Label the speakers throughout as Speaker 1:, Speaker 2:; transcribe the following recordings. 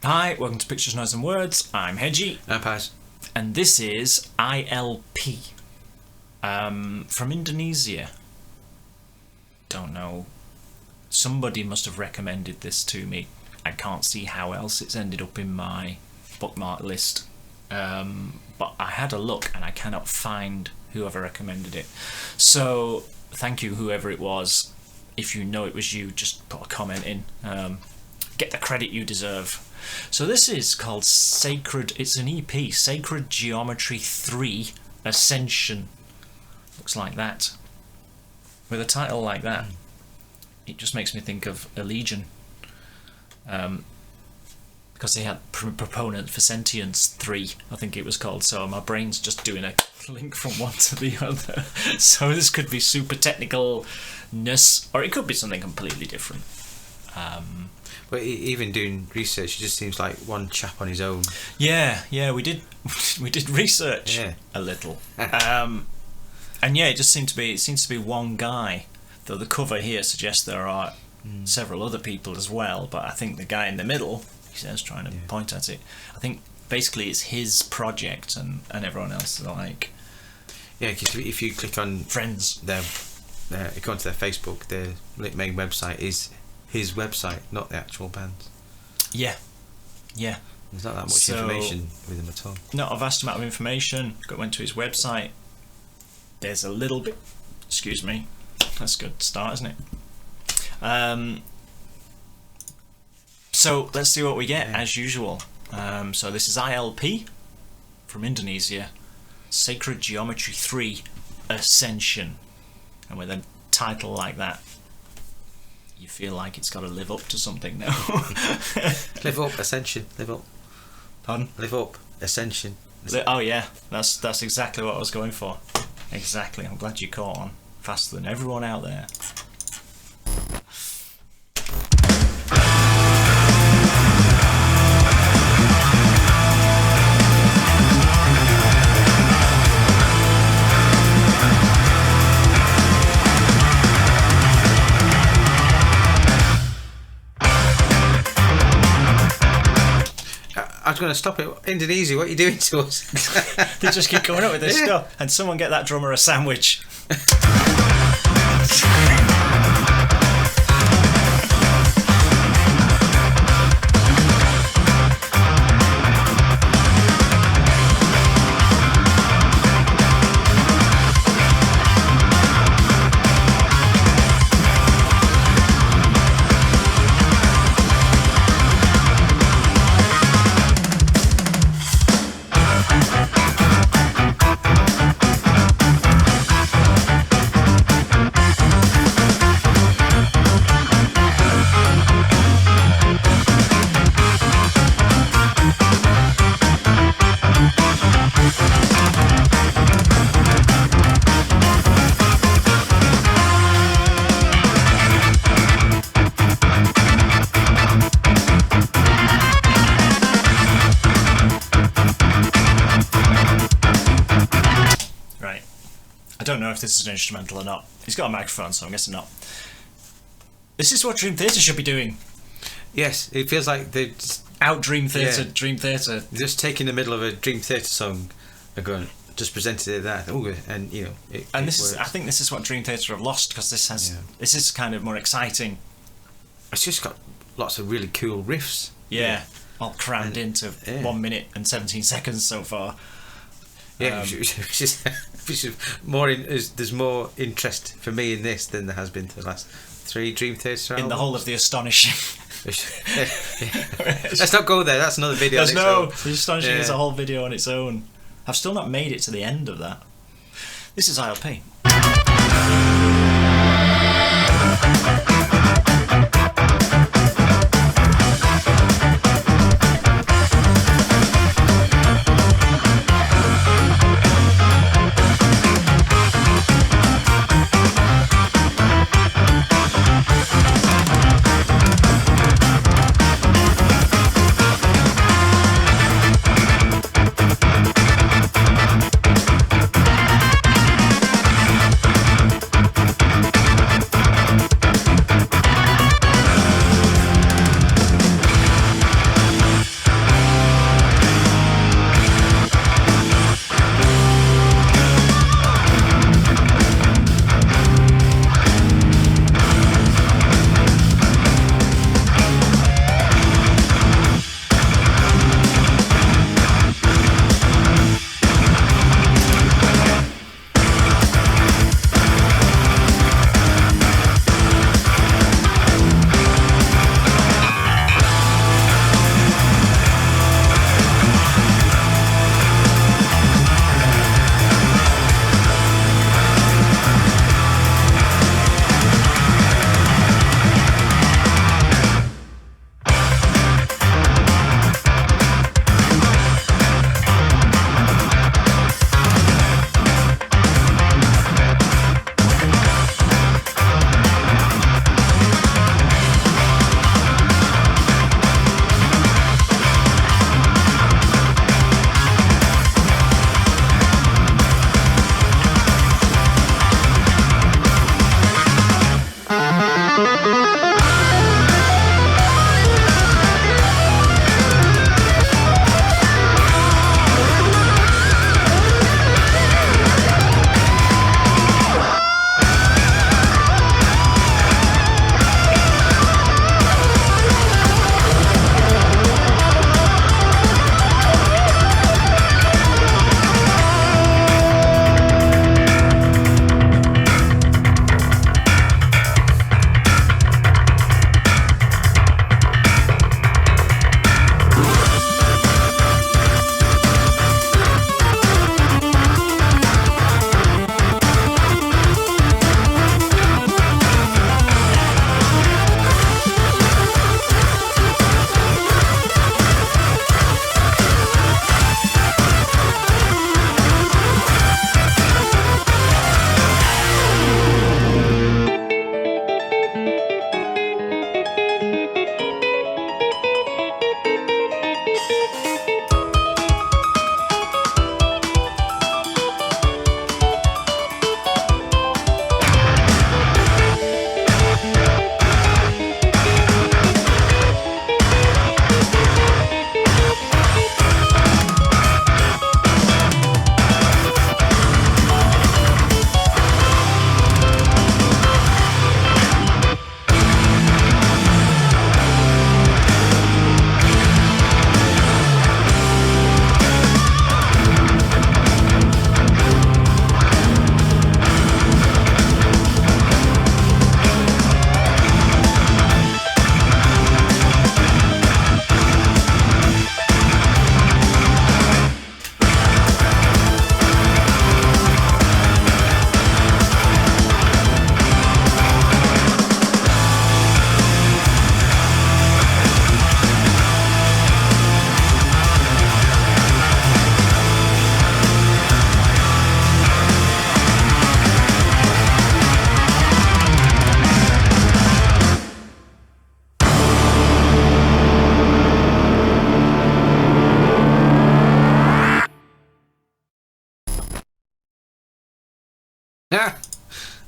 Speaker 1: Hi, welcome to Pictures, Noise and Words. I'm Hedgy.
Speaker 2: I'm Paz.
Speaker 1: And this is ILP. From Indonesia. Don't know. Somebody must have recommended this to me. I can't see how else it's ended up in my bookmark list. But I had a look and I cannot find whoever recommended it. So, thank you, whoever it was. If you know it was you, just put a comment in. Get the credit you deserve. So this is called Sacred, it's an EP, Sacred Geometry 3 Ascension. Looks like that. With a title like that, it just makes me think of a Legion. Because they had proponent for Sentience 3, I think it was called, so my brain's just doing a link from one to the other. So this could be super technicalness, or it could be something completely different.
Speaker 2: But even doing research, it just seems like one chap on his own.
Speaker 1: Yeah, we did research a little, and yeah, it seems to be one guy. Though the cover here suggests there are several other people as well, but I think the guy in the middle, he says, trying to point at it, I think basically it's his project, and everyone else is like,
Speaker 2: yeah, because if you click on
Speaker 1: friends,
Speaker 2: if you go onto their Facebook, their main website is his website, not the actual band. Yeah. There's not that much information with him at all.
Speaker 1: Not a vast amount of information. Went to his website. There's a little bit. Excuse me. That's a good start, isn't it? So let's see what we get as usual. So this is ILP from Indonesia. Sacred Geometry 3 Ascension, and with a title like that, you feel like it's got to live up to something now.
Speaker 2: Live up, Ascension. Live up.
Speaker 1: Pardon?
Speaker 2: Live up, Ascension.
Speaker 1: Oh yeah, that's exactly what I was going for. Exactly. I'm glad you caught on faster than everyone out there.
Speaker 2: I was going to stop it. Indonesia, what are you doing to us?
Speaker 1: They just keep coming up with this stuff. And someone get that drummer a sandwich. I don't know if this is an instrumental or not. He's got a microphone, so I'm guessing not. This is what Dream Theatre should be doing.
Speaker 2: Yes, it feels like they
Speaker 1: out Dream Theatre, Dream Theatre.
Speaker 2: Just taking the middle of a Dream Theatre song and going, just presented it that. Oh, and you know,
Speaker 1: I think this is what Dream Theatre have lost, because this is kind of more exciting.
Speaker 2: It's just got lots of really cool riffs.
Speaker 1: Yeah, all crammed into 1 minute and 17 seconds so far.
Speaker 2: Yeah, which is more. There's more interest for me in this than there has been to the last 3 Dream Theatre albums.
Speaker 1: In the whole of the Astonishing.
Speaker 2: Let's not go there. That's another video.
Speaker 1: The Astonishing is a whole video on its own. I've still not made it to the end of that. This is ILP.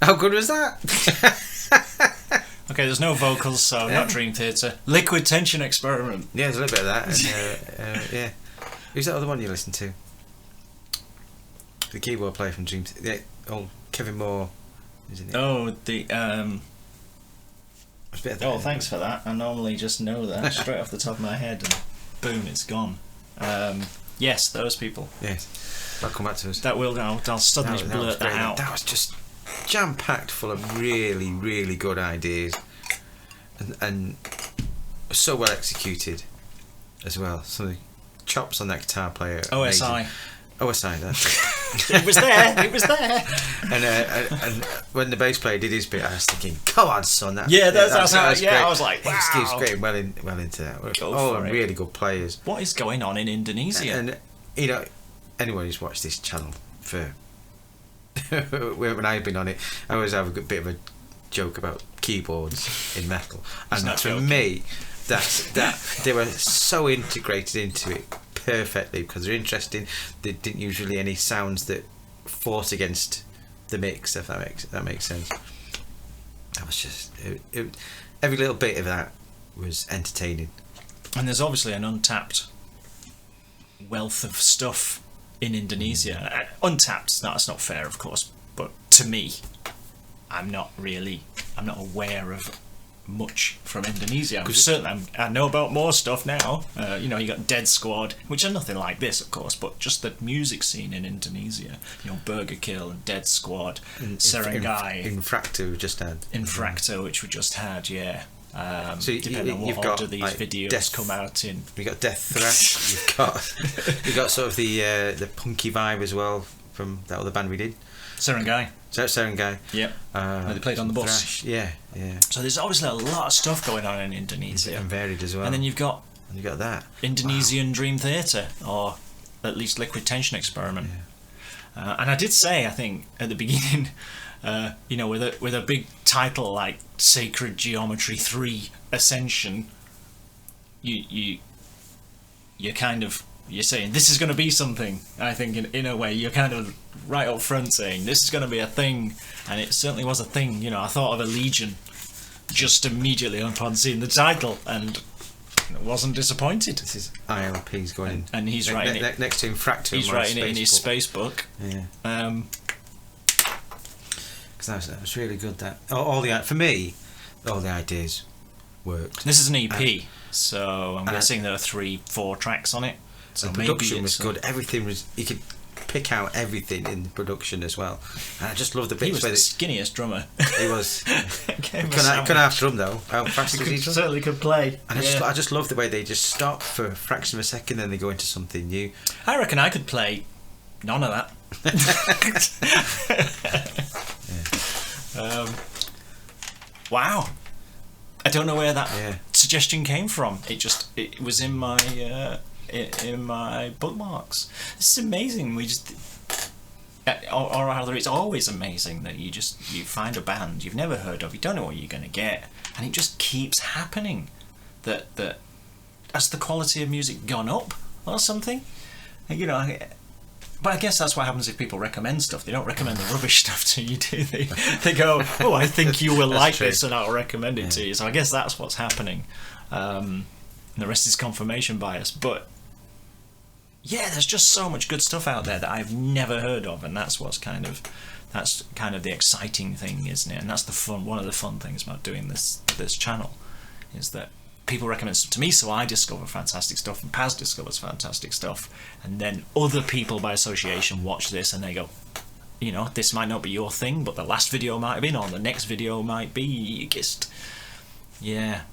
Speaker 2: How good was that?
Speaker 1: Okay, there's no vocals, so not Dream Theater. Liquid Tension Experiment.
Speaker 2: Yeah, there's a little bit of that. And, yeah. Who's that other one you listen to? The keyboard player from Dream Theater. Yeah, Kevin Moore. Isn't it?
Speaker 1: Oh, thanks for that. I normally just know that straight off the top of my head, and boom, it's gone. Yes, those people.
Speaker 2: Yes, that'll come back to us.
Speaker 1: That will. I'll suddenly blurt that out.
Speaker 2: That was just jam-packed full of really, really good ideas, and so well executed as well. Some of the chops on that guitar player.
Speaker 1: OSI.
Speaker 2: OSI, that's it.
Speaker 1: It was there. It was there.
Speaker 2: And when the bass player did his bit, I was thinking, "Come on, son!"
Speaker 1: That's great. I was like, "Wow!"
Speaker 2: He's getting well into that. Really good players.
Speaker 1: What is going on in Indonesia?
Speaker 2: And anyone who's watched this channel for when I've been on it, I always have a bit of a joke about keyboards in metal, and for me, that they were so integrated into it perfectly because they're interesting. They didn't usually any sounds that fought against the mix, if that makes sense. That was just every little bit of that was entertaining. And
Speaker 1: there's obviously an untapped wealth of stuff in Indonesia. Untapped, that's not fair, of course, but to me, I'm not aware of much from Indonesia. Certainly, I know about more stuff now. You got Dead Squad, which are nothing like this, of course, but just the music scene in Indonesia. Burger Kill and Dead Squad, Serenggai,
Speaker 2: Infracto we just had.
Speaker 1: Infracto, which we just had, yeah.
Speaker 2: So
Speaker 1: depending on what order these videos come out in.
Speaker 2: You've got Death Thrash. you've got sort of the punky vibe as well from that other band we did.
Speaker 1: Serenggai.
Speaker 2: Serenggai.
Speaker 1: Yep. They played on the bus.
Speaker 2: Thrash. Yeah.
Speaker 1: So there's obviously a lot of stuff going on in Indonesia.
Speaker 2: And varied as well.
Speaker 1: And then you've got
Speaker 2: that
Speaker 1: Indonesian Dream Theater, or at least Liquid Tension Experiment. Yeah. And I did say, I think at the beginning, with a big title like Sacred Geometry 3 Ascension, you're saying this is going to be something. I think in a way you're kind of right up front saying this is going to be a thing, and it certainly was a thing. I thought of a Legion just immediately upon seeing the title, and wasn't disappointed.
Speaker 2: This is ILP's going in,
Speaker 1: and he's writing it
Speaker 2: next to Infracto.
Speaker 1: He's writing it in his space book.
Speaker 2: Yeah. Because that was really good. That for me, all the ideas worked.
Speaker 1: This is an EP, so I'm guessing there are 3-4 tracks on it. So
Speaker 2: the production was good. Everything was. You could pick out everything in the production as well. And I just love the bits.
Speaker 1: He was the skinniest drummer.
Speaker 2: He was. Couldn't have drum though. How fast is he?
Speaker 1: Certainly could play.
Speaker 2: And I just love the way they just stop for a fraction of a second, then they go into something new.
Speaker 1: I reckon I could play none of that. Wow. I don't know where that suggestion came from. It was in my bookmarks. This is amazing. Or rather, it's always amazing that you find a band you've never heard of, you don't know what you're going to get, and it just keeps happening. That has the quality of music gone up or something? But I guess that's what happens if people recommend stuff. They don't recommend the rubbish stuff to you, do they? They go, "Oh, I think you will like this, and I'll recommend it to you." So I guess that's what's happening. And the rest is confirmation bias. But yeah, there's just so much good stuff out there that I've never heard of, and that's kind of the exciting thing, isn't it? And that's the fun. One of the fun things about doing this channel is that people recommend stuff to me, so I discover fantastic stuff, and Paz discovers fantastic stuff, and then other people by association watch this and they go, this might not be your thing, but the last video might have been, or the next video might be.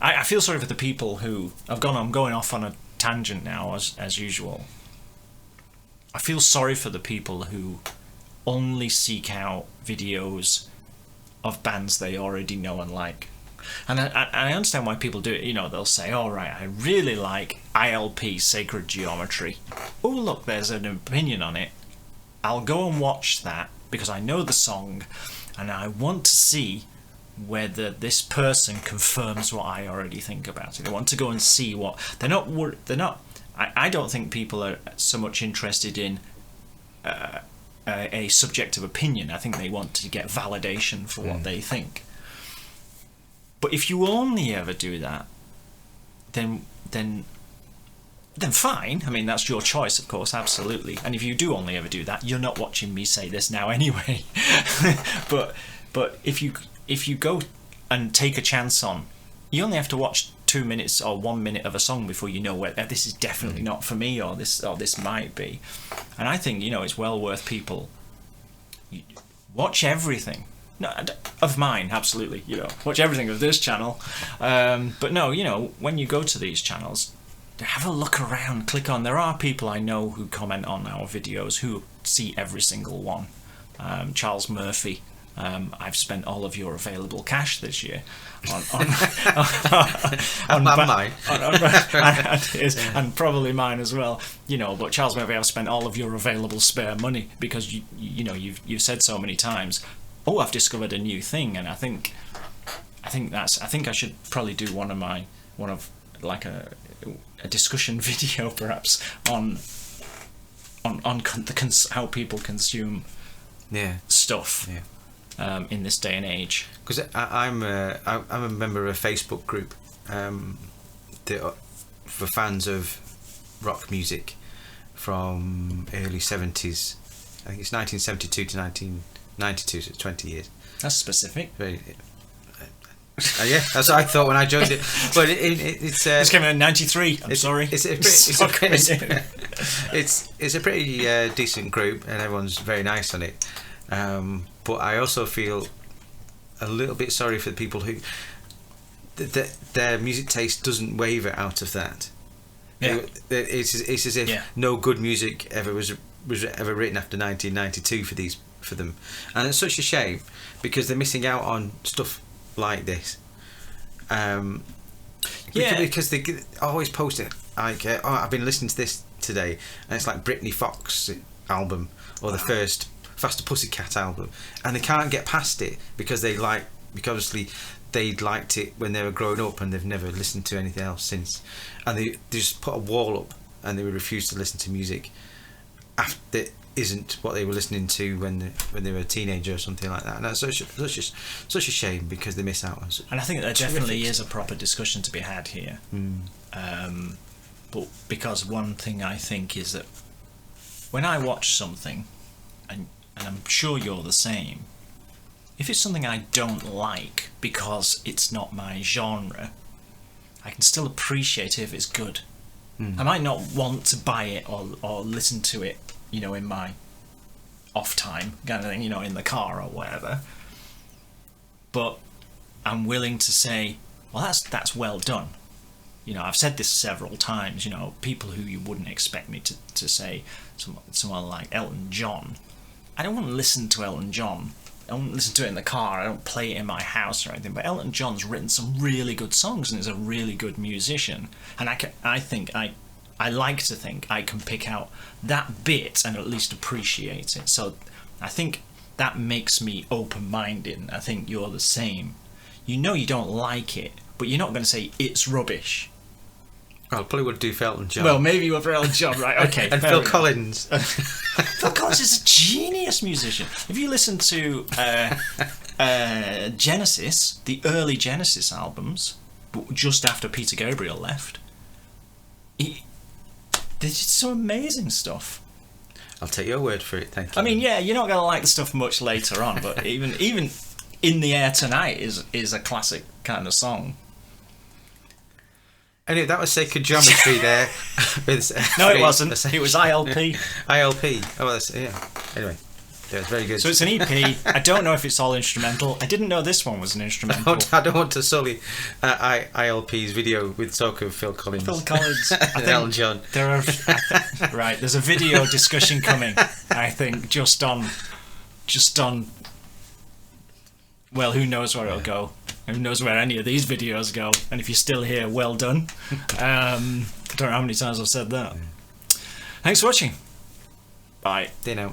Speaker 1: I feel sorry for the people who I'm going off on a tangent now as usual. I feel sorry for the people who only seek out videos of bands they already know and like. And I understand why people do it. They'll say, "All right, I really like ILP, Sacred Geometry. Oh, look, there's an opinion on it. I'll go and watch that because I know the song, and I want to see whether this person confirms what I already think about it. They want to go and see what they're not. I don't think people are so much interested in a subjective opinion. I think they want to get validation for what they think. But if you only ever do that, then fine. I mean, that's your choice, of course, absolutely. And if you do only ever do that, you're not watching me say this now anyway. but if you go and take a chance on, you only have to watch 2 minutes or 1 minute of a song before you know whether this is definitely not for me or this might be. And I think, you know, it's well worth people watch everything. No, of mine, absolutely. You know, watch everything of this channel. But no, you know, when you go to these channels, have a look around, click on. There are people I know who comment on our videos who see every single one. Charles Murphy. I've spent all of your available cash this year on
Speaker 2: mine.
Speaker 1: And probably mine as well. You know, but Charles Murphy, I've spent all of your available spare money because you know you've said so many times, oh, I've discovered a new thing, and I think I should probably do one of like a discussion video perhaps on how people consume stuff. Yeah. In this day and age,
Speaker 2: because I'm a member of a Facebook group for fans of rock music from early 70s. I think it's 1972 to 1992, so it's 20 years.
Speaker 1: That's specific.
Speaker 2: Yeah, that's what I thought when I joined it. But it's
Speaker 1: this came out in '93. I'm sorry.
Speaker 2: It's a pretty decent group, and everyone's very nice on it. But I also feel a little bit sorry for the people who their music taste doesn't waver out of that.
Speaker 1: Yeah.
Speaker 2: It's as if no good music ever was ever written after 1992 for them, and it's such a shame because they're missing out on stuff like this. Because they always post it like, I've been listening to this today, and it's like Britney Fox album or the first Faster Pussycat album, and they can't get past it because obviously they liked it when they were growing up and they've never listened to anything else since, and they just put a wall up and they would refuse to listen to music after isn't what they were listening to when they were a teenager or something like that, and that's such a shame because they miss out on such.
Speaker 1: And I think there definitely is a proper discussion to be had here. But because one thing I think is that when I watch something, and I'm sure you're the same, if it's something I don't like because it's not my genre, I can still appreciate it if it's good. I might not want to buy it or listen to it, you know, in my off time kind of thing, you know, in the car or whatever, but I'm willing to say, well, that's well done. You know, I've said this several times, you know, people who you wouldn't expect me to say, someone like Elton John. I don't want to listen to Elton John. I don't listen to it in the car. I don't play it in my house or anything. But Elton John's written some really good songs and is a really good musician. And I like to think I can pick out that bit and at least appreciate it. So I think that makes me open-minded. And I think you're the same. You know you don't like it, but you're not going to say it's rubbish.
Speaker 2: I probably would do for Elton John.
Speaker 1: Well, maybe you would for Elton John, right? Okay.
Speaker 2: And Phil Collins.
Speaker 1: Phil Collins is a genius musician. If you listen to Genesis, the early Genesis albums, just after Peter Gabriel left, they did some amazing stuff.
Speaker 2: I'll take your word for it, thank you.
Speaker 1: I mean, yeah, you're not going to like the stuff much later on, but even In the Air Tonight is a classic kind of song.
Speaker 2: Anyway, that was Sacred Geometry there.
Speaker 1: No, it wasn't. It was ILP.
Speaker 2: ILP. Oh, that's, yeah. Anyway, yeah, it's very good.
Speaker 1: So it's an EP. I don't know if it's all instrumental. I didn't know this one was an instrumental.
Speaker 2: I don't want to sully ILP's video with talk of Phil Collins.
Speaker 1: Phil Collins.
Speaker 2: And Elton John.
Speaker 1: Right, there's a video discussion coming, I think, just on. Well, who knows where it'll go. Who knows where any of these videos go. And if you're still here, well done. I don't know how many times I've said that. Thanks for watching. Bye.
Speaker 2: Dinner.